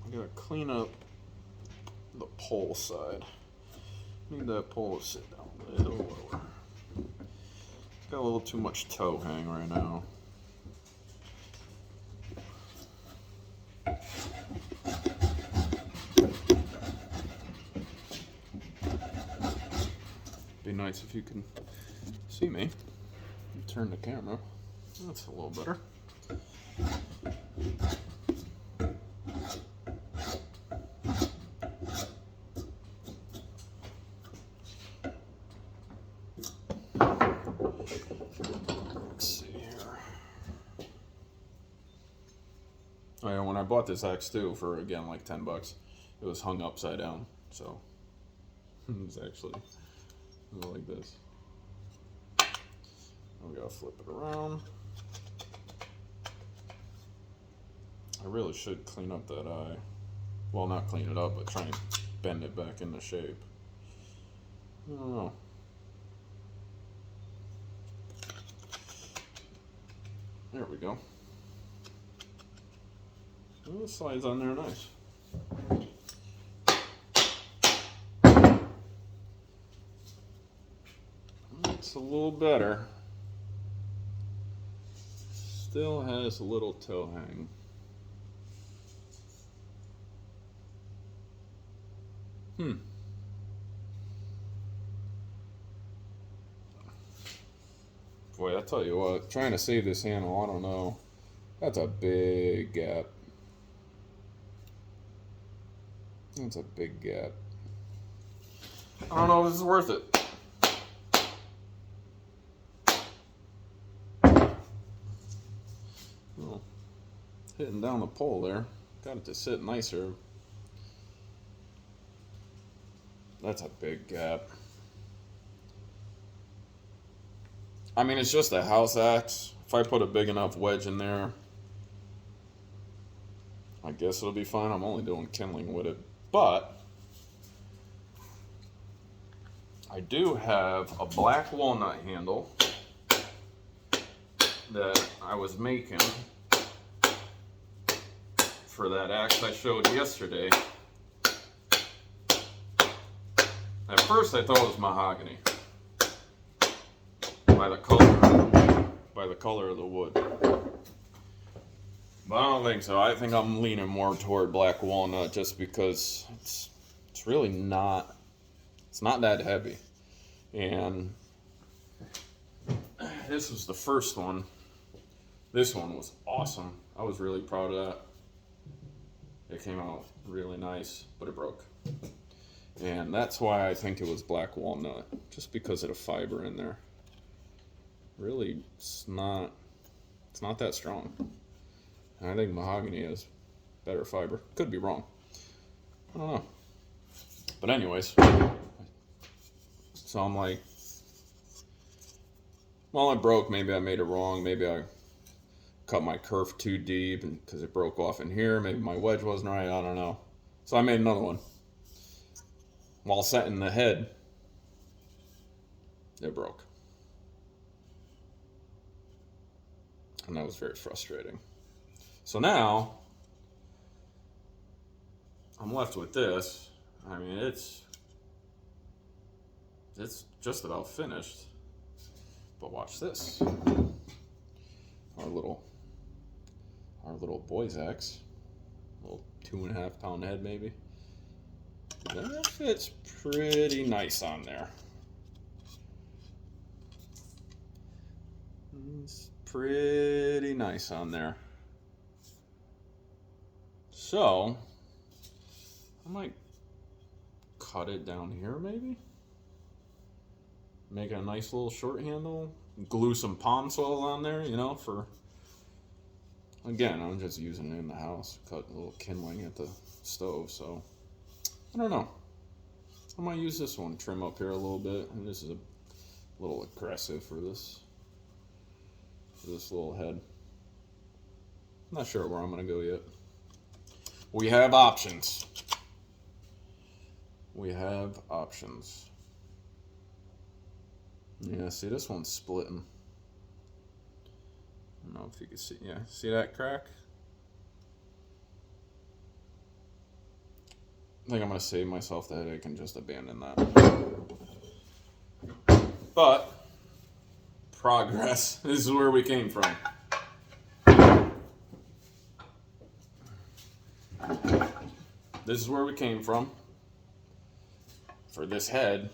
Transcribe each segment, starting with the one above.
I gotta clean up the pole side. Need that pole to sit down a little lower. Got a little too much toe hang right now. Be nice if you can see me. Turn the camera. That's a little better. Let's see here. Oh yeah, when I bought this axe too for again like $10, it was hung upside down, so it was actually like this. We gotta flip it around. I really should clean up that eye. Well, not clean it up, but try and bend it back into shape. I don't know. There we go. Oh, it slides on there nice. It's a little better. Still has a little toe hang. Boy, I tell you what, trying to save this handle, I don't know. That's a big gap. That's a big gap. I don't know if this is worth it. Well, hitting down the pole there. Got it to sit nicer. That's a big gap. I mean, it's just a house axe. If I put a big enough wedge in there, I guess it'll be fine. I'm only doing kindling with it. But I do have a black walnut handle that I was making for that axe I showed yesterday. At first I thought it was mahogany by the color of the wood. But I don't think so. I think I'm leaning more toward black walnut just because it's really not, it's not that heavy. And this was the first one. This one was awesome. I was really proud of that. It came out really nice, but it broke. And that's why I think it was black walnut, just because of the fiber in there. Really, it's not that strong. And I think mahogany has better fiber. Could be wrong. I don't know. But anyways, so I'm like, well, it broke. Maybe I made it wrong. Maybe I cut my kerf too deep because it broke off in here. Maybe my wedge wasn't right. I don't know. So I made another one. While setting the head, it broke. And that was very frustrating. So now, I'm left with this. I mean, it's just about finished. But watch this. Our little boy's axe. Little 2.5 pound head maybe. That fits pretty nice on there. It's pretty nice on there. So, I might cut it down here maybe. Make a nice little short handle. Glue some palm soil on there, you know, for, again, I'm just using it in the house. Cut a little kindling at the stove, so I don't know. I might use this one, trim up here a little bit. And this is a little aggressive for this little head. I'm not sure where I'm going to go yet. We have options. We have options. Yeah, see, this one's splitting. I don't know if you can see. Yeah, see that crack? I think I'm going to save myself the headache and just abandon that. But progress. This is where we came from. This is where we came from. For this head,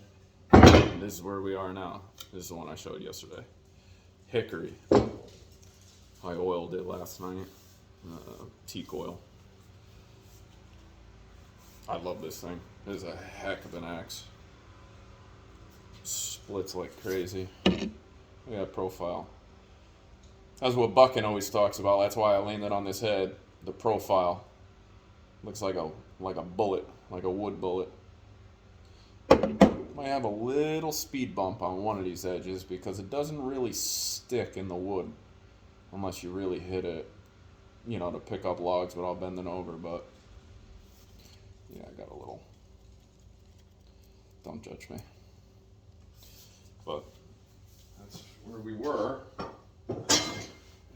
this is where we are now. This is the one I showed yesterday. Hickory. I oiled it last night. Teak oil. I love this thing. It is a heck of an axe. Splits like crazy. Yeah, profile. That's what Buckin always talks about. That's why I leaned it on this head. The profile. Looks like a bullet, like a wood bullet. Might have a little speed bump on one of these edges because it doesn't really stick in the wood unless you really hit it, you know, to pick up logs without bending over. But yeah, I got a little. Don't judge me. But that's where we were.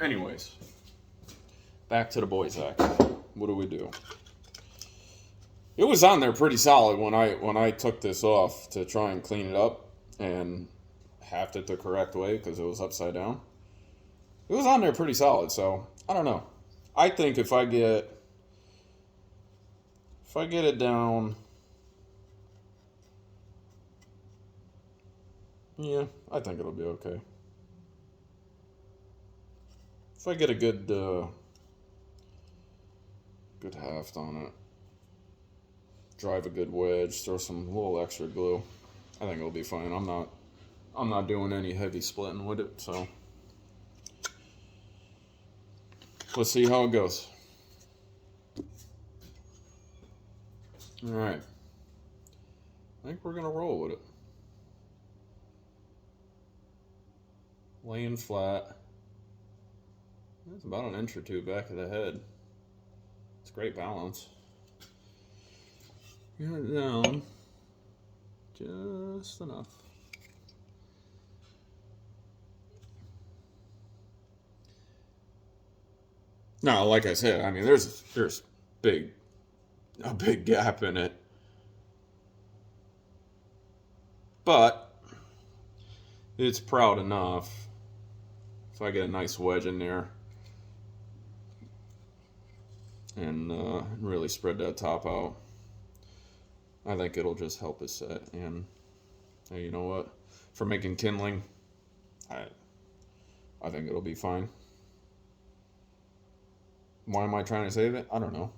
Anyways, back to the boys act. What do we do? It was on there pretty solid when I took this off to try and clean it up and halved it the correct way because it was upside down. It was on there pretty solid, so I don't know. I think if I get it down, yeah, I think it'll be okay. If I get a good haft on it, drive a good wedge, throw some little extra glue, I think it'll be fine. I'm not doing any heavy splitting with it, so let's see how it goes. All right, I think we're gonna roll with it. Laying flat. That's about an inch or two back of the head. It's great balance. Get it down just enough. Now, like I said, I mean, there's a big gap in it, but it's proud enough. If I get a nice wedge in there and really spread that top out, I think it'll just help it set. And hey, you know what? For making kindling, I think it'll be fine. Why am I trying to save it? I don't know.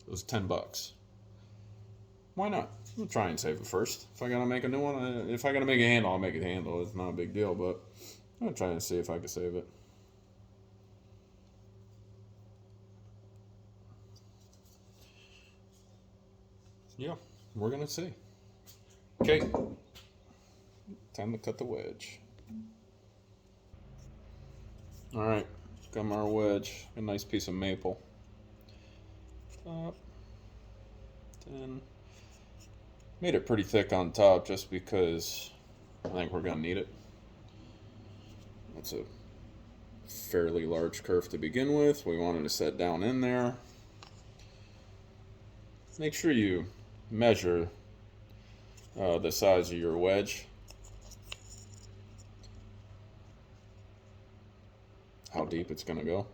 It was $10. Why not? I'll try and save it first. If I gotta make a new one, if I gotta make a handle, I'll make a handle. It's not a big deal, but I'm gonna try and see if I can save it. Yeah, we're gonna see. Okay, time to cut the wedge. All right, got our wedge. A nice piece of maple. Top. 10. Made it pretty thick on top just because I think we're gonna need it. That's a fairly large kerf to begin with. We wanted to set down in there. Make sure you measure the size of your wedge. How deep it's gonna go.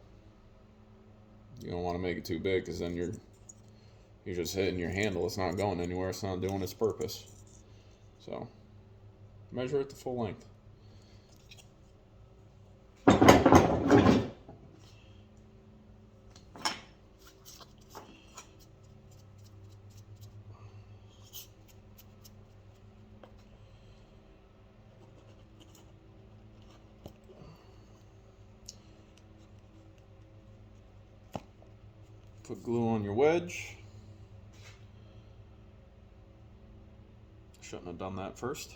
You don't want to make it too big because then you're just hitting your handle. It's not going anywhere. It's not doing its purpose. So measure it the full length. Put glue on your wedge. Shouldn't have done that first.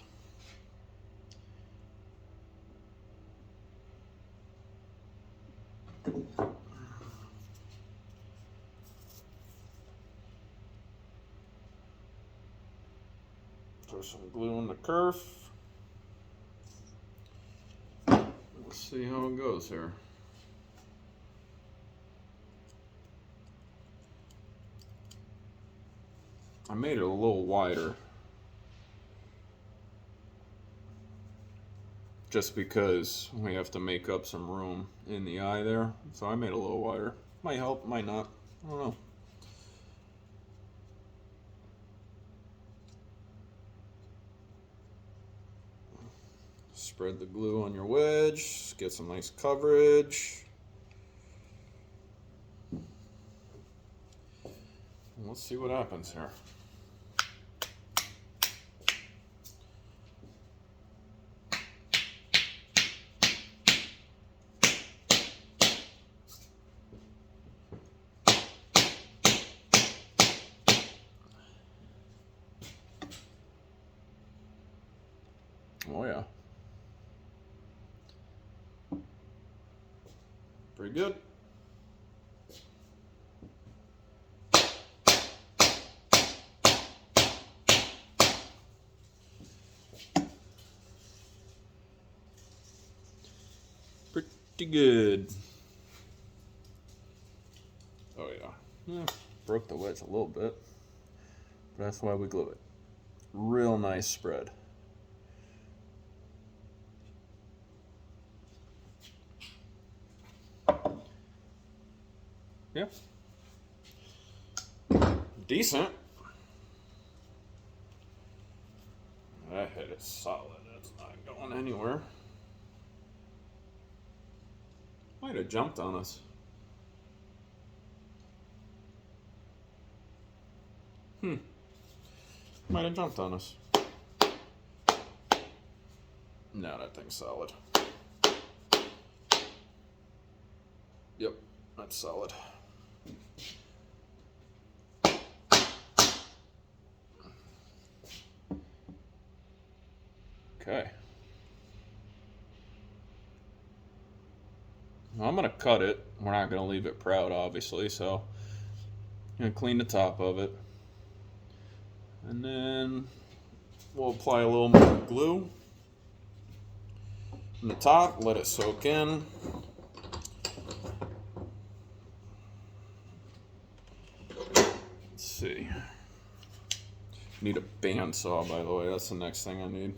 Throw some glue on the kerf. Let's see how it goes here. I made it a little wider. Just because we have to make up some room in the eye there. So I made it a little wider. Might help, might not. I don't know. Spread the glue on your wedge. Get some nice coverage. Let's see what happens here. Oh yeah. Pretty good. Pretty good. Oh yeah. Broke the wedge a little bit. But that's why we glue it. Real nice spread. Yeah. Decent. That head is solid. That's not going anywhere. Might have jumped on us. Might have jumped on us. No, that thing's solid. Yep, that's solid. Okay. I'm going to cut it. We're not going to leave it proud, obviously, so I'm going to clean the top of it. And then we'll apply a little more glue on the top, let it soak in. Let's see. Need a bandsaw, by the way. That's the next thing I need.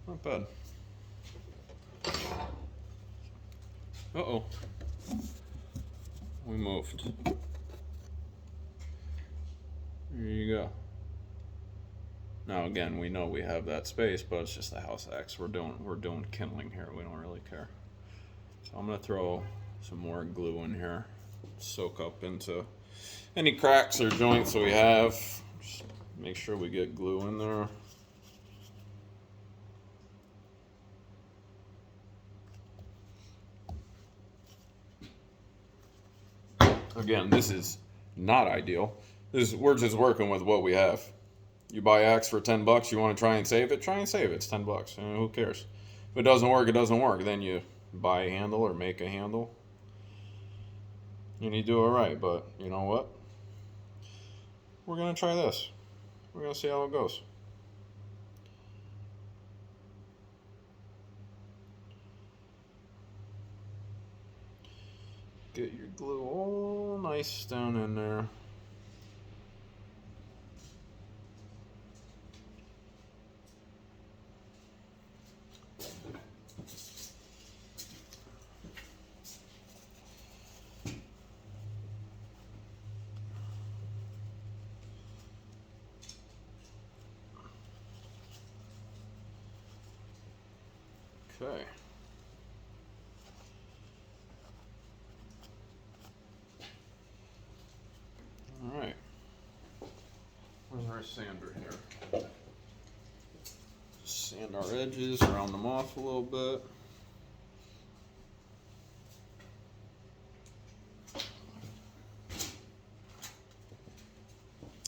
Not bad. Uh-oh. We moved. There you go. Now again, we know we have that space, but it's just the house axe. We're doing kindling here. We don't really care. So I'm gonna throw some more glue in here. Soak up into any cracks or joints that we have. Just make sure we get glue in there. Again, this is not ideal. We're just working with what we have. You buy axe for $10, you want to try and save it? Try and save it. It's $10. Who cares? If it doesn't work, it doesn't work. Then you buy a handle or make a handle. And you do it right. But you know what? We're going to try this. We're going to see how it goes. Get your glue all nice down in there. Okay. All right. Where's our sander here? Just sand our edges, round them off a little bit.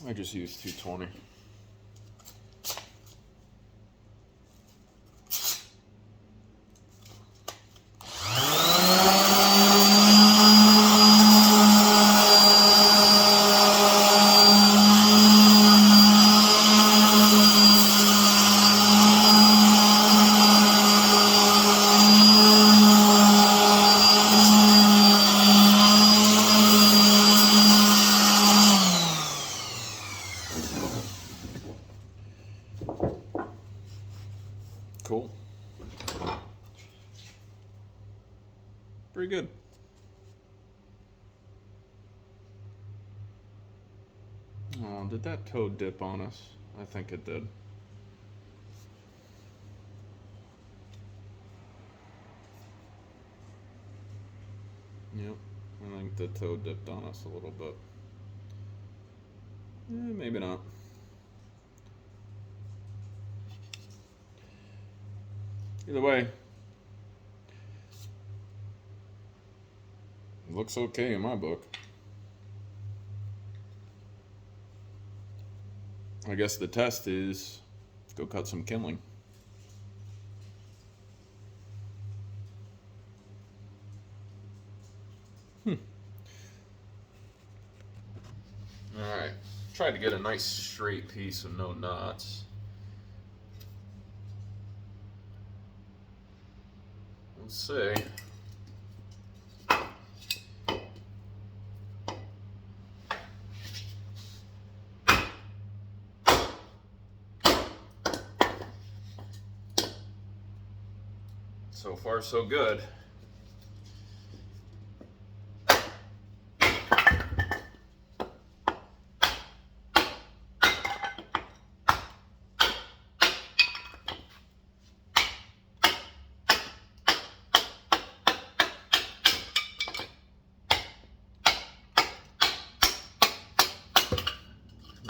I just used 220. Cool. Pretty good. Oh, did that toad dip on us? I think it did. Yep, I think the toad dipped on us a little bit. Maybe not. Either way, it looks okay in my book. I guess the test is go cut some kindling. Alright, tried to get a nice straight piece with no knots. Let's see. So far, so good.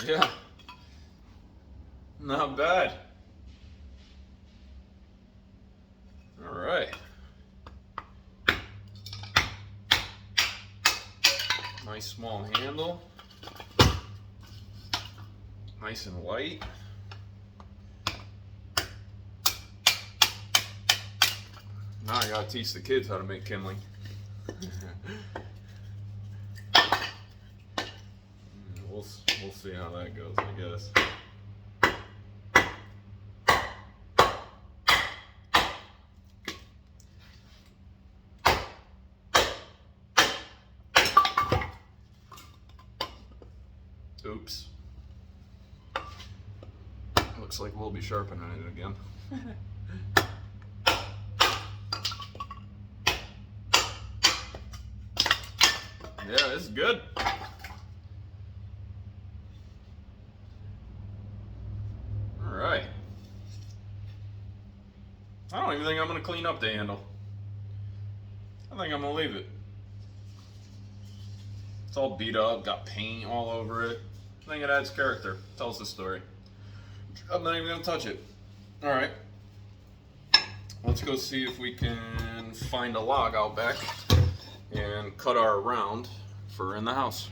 Yeah, not bad. All right. Nice small handle. Nice and light. Now I gotta teach the kids how to make kindling. We'll see how that goes, I guess. Oops. Looks like we'll be sharpening it again. Yeah, this is good. Alright. I don't even think I'm going to clean up the handle. I think I'm going to leave it. It's all beat up, got paint all over it. I think it adds character, tells the story. I'm not even going to touch it. Alright. Let's go see if we can find a log out back and cut our round for in the house.